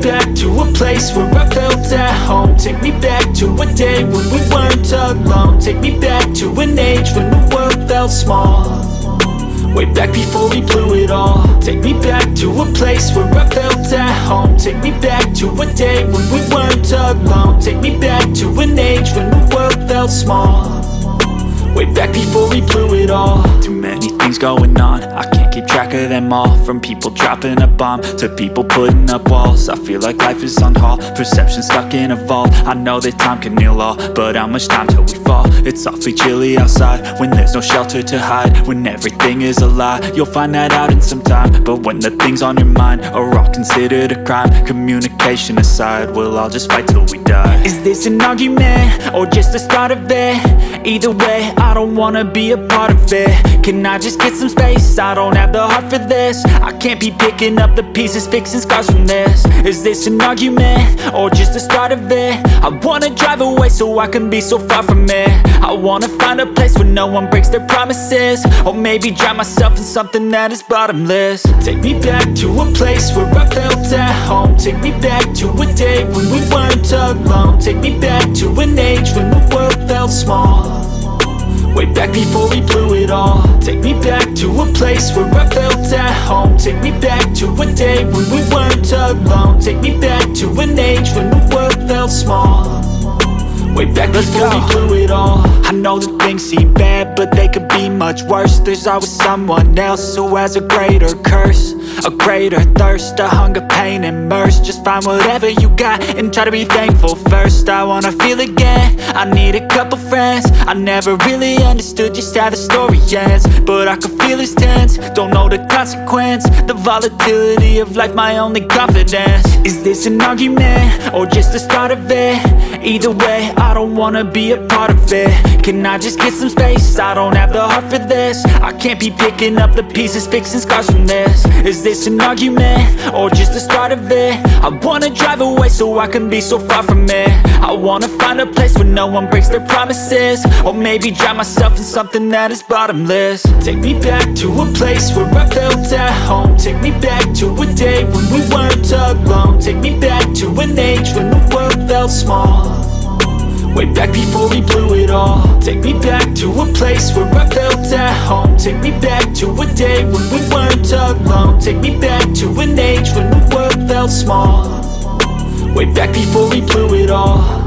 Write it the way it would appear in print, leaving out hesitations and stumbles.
back to a place where I felt at home. Take me back to a day when we weren't alone. Take me back to an age when the world felt small, way back before we blew it all. Take me back to a place where I felt at home. Take me back to a day when we weren't alone. Take me back to an age when the world felt small, way back before we blew it all. Too many things going on, I can't keep track of them all. From people dropping a bomb to people putting up walls. I feel like life is on hold, perception stuck in a vault. I know that time can heal all, but how much time till we fall? It's awfully chilly outside when there's no shelter to hide. When everything is a lie, you'll find that out in some time. But when the things on your mind are all considered a crime, communication aside, we'll all just fight till we die. Is this an argument or just the start of it? Either way, I don't wanna be a part of it. Can I just get some space? I don't have the heart for this. I can't be picking up the pieces, fixing scars from this. Is this an argument or just the start of it? I wanna drive away so I can be so far from it. I wanna find a place where no one breaks their promises, or maybe drown myself in something that is bottomless. Take me back to a place where I felt at home. Take me back to a day when we weren't alone. Take me back to an age when the world felt small, way back before we blew it all. Take me back to a place where I felt at home. Take me back to a day when we weren't alone. Take me back to an age when the world felt small, way back before we blew it all. I know that things seem bad, but they could be much worse. There's always someone else who has a greater curse, a greater thirst, a hunger, pain, and mercy. Just find whatever you got and try to be thankful first. I wanna feel again, I need a couple friends. I never really understood just how the story ends, but I can feel it's tense, don't know the consequence. The volatility of life, my only confidence. Is this an argument or just the start of it? Either way, I don't wanna be a part of it. Can I just get some space? I don't have the heart for this. I can't be picking up the pieces, fixing scars from this. Is this an argument or just the start of it? I wanna drive away so I can be so far from it. I wanna find a place where no one breaks their promises, or maybe drown myself in something that is bottomless. Take me back to a place where I felt at home. Take me back to a day when we weren't alone. Take me back to an age when the world felt small, way back before we blew it all. Take me back to a place where I felt at home. Take me back to a day when we weren't alone. Take me back to an age when the world felt small, way back before we blew it all.